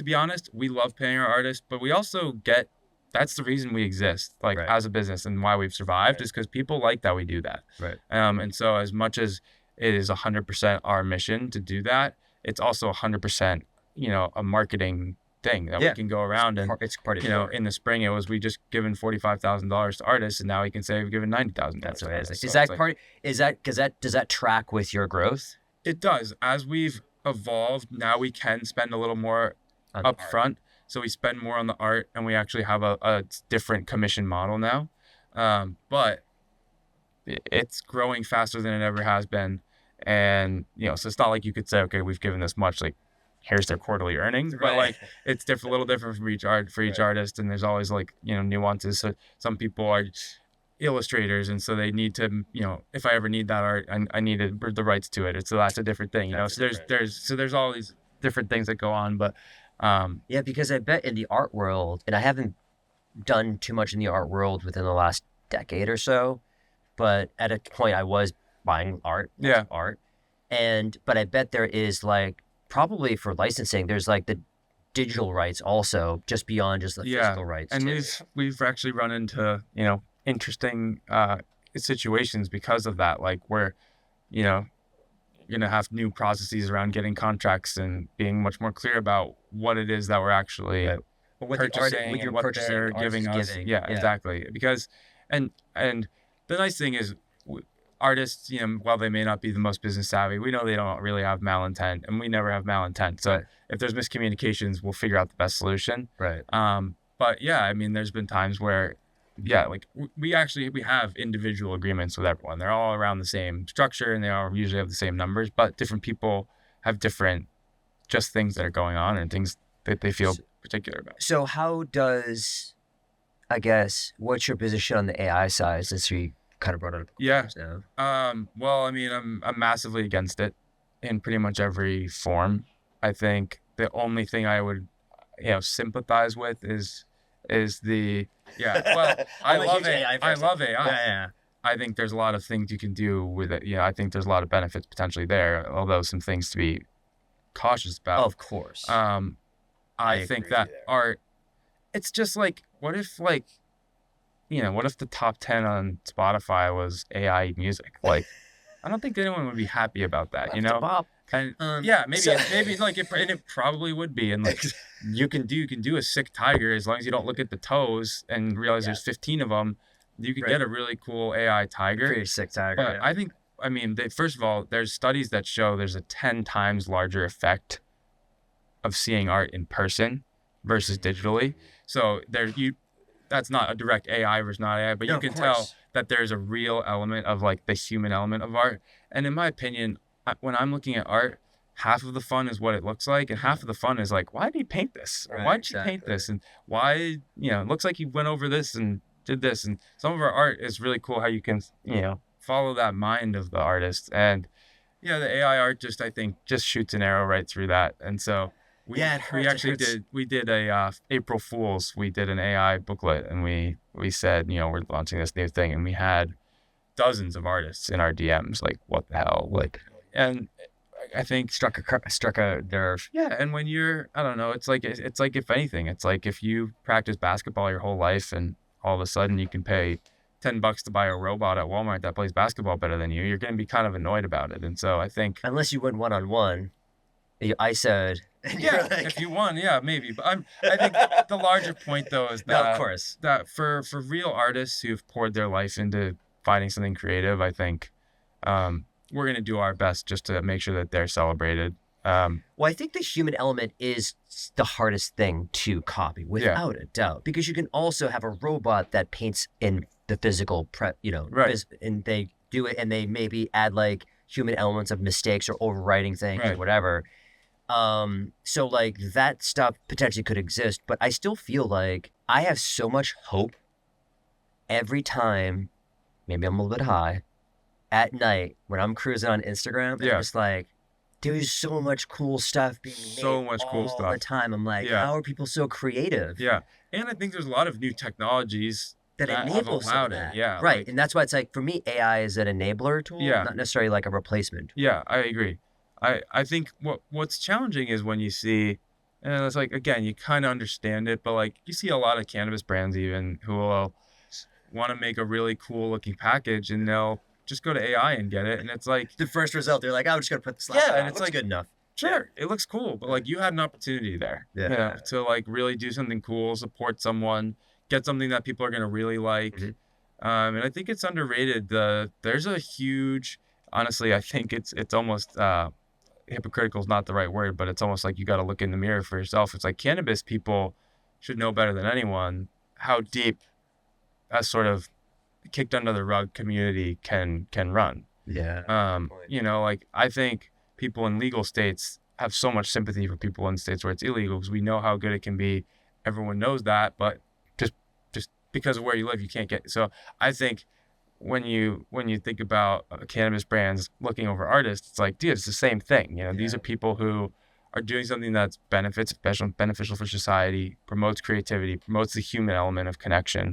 to be honest, we love paying our artists, but we also get, that's the reason we exist, like Right. as a business, and why we've survived is because people like that we do that. Right. And so as much as it is 100% our mission to do that, it's also 100%, a marketing thing that we can go around It's part of in the spring, it was, we just given $45,000 to artists, and now we can say we've given $90,000. That's amazing. Artists. Is So that does that track with your growth? It does. As we've evolved, now we can spend a little more up front. So we spend more on the art, and we actually have a different commission model now. But it's growing faster than it ever has been. And, so it's not like you could say, okay, we've given this much, like, here's their quarterly earnings, but like it's a little different for each artist, and there's always like nuances. So some people are illustrators, and so they need to, if I ever need that art, I need the rights to it. So that's a different thing, So there's all these different things that go on, but yeah, because I bet in the art world, and I haven't done too much in the art world within the last decade or so, but at a point I was buying art, but I bet there is like, probably for licensing, there's like the digital rights also, just beyond just the physical rights. And we've actually run into interesting situations because of that, like where you're gonna have new processes around getting contracts and being much more clear about what it is that we're actually purchasing and what they're giving us. Yeah, exactly. Because and the nice thing is, artists, while they may not be the most business savvy, we know they don't really have malintent, and we never have malintent. So if there's miscommunications, we'll figure out the best solution. Right. But yeah, I mean, there's been times where, like we have individual agreements with everyone. They're all around the same structure, and they all usually have the same numbers, but different people have different just things that are going on and things that they feel particular about. So how does, I guess, what's your position on the AI side, since we kind of brought it up? Now. Well, I mean, I'm massively against it in pretty much every form. I think the only thing I would, sympathize with is the well, I love AI. I love AI. Yeah. I think there's a lot of things you can do with it. I think there's a lot of benefits potentially there, although some things to be cautious about. Of course. I think that art, it's just like, what if the top 10 on Spotify was AI music? Like, I don't think anyone would be happy about that, And maybe like it probably would be. And like, you can do a sick tiger as long as you don't look at the toes and realize there's 15 of them. You could get a really cool AI tiger. Pretty sick tiger. But first of all, there's studies that show there's a 10 times larger effect of seeing art in person versus digitally. So that's not a direct AI versus not AI, but you can tell that there's a real element of like the human element of art. And in my opinion, when I'm looking at art, half of the fun is what it looks like, and half of the fun is like, why did he paint this? Or why did she paint this? And why, it looks like he went over this and did this. And some of our art is really cool how you can, follow that mind of the artist. And the AI art I think shoots an arrow right through that. And so we did a April Fool's. We did an AI booklet, and we said, we're launching this new thing, and we had dozens of artists in our DMs. Like, what the hell? Like, and I think struck a nerve. Yeah, and when you're, I don't know, it's like if anything, it's like if you practice basketball your whole life, and all of a sudden you can pay $10 to buy a robot at Walmart that plays basketball better than you're going to be kind of annoyed about it. And so I think, unless you went one-on-one, I said. Yeah, if you won, maybe. But I think the larger point though is that, of course, that for real artists who've poured their life into finding something creative, I think we're gonna do our best just to make sure that they're celebrated. Well, I think the human element is the hardest thing to copy, without a doubt, because you can also have a robot that paints in the physical and they do it, and they maybe add like human elements of mistakes or overwriting things or whatever. So like that stuff potentially could exist, but I still feel like I have so much hope every time, maybe I'm a little bit high, at night when I'm cruising on Instagram, I'm just like, there's so much cool stuff being made all the time. I'm like, how are people so creative? Yeah. And I think there's a lot of new technologies that enables allowed it. Yeah. Right. Like, and that's why it's like, for me, AI is an enabler tool, not necessarily like a replacement. Yeah, I agree. I think what's challenging is when you see And it's like, again, you kind of understand it, but like you see a lot of cannabis brands even who will want to make a really cool looking package and they'll just go to AI and get it. And it's like the first result, they're like, I'm just going to put this and it's like good enough. Sure, it looks cool, but like you had an opportunity there, to like really do something cool, support someone, get something that people are gonna really like. And I think it's underrated. There's a huge, honestly, I think it's almost hypocritical is not the right word, but it's almost like you got to look in the mirror for yourself. It's like cannabis people should know better than anyone how deep a sort of kicked under the rug community can run. Like I think people in legal states have so much sympathy for people in states where it's illegal because we know how good it can be. Everyone knows that, but just because of where you live, you can't get. So I think when you think about cannabis brands looking over artists, it's like, dude, it's the same thing. These are people who are doing something that's beneficial for society, promotes creativity, promotes the human element of connection.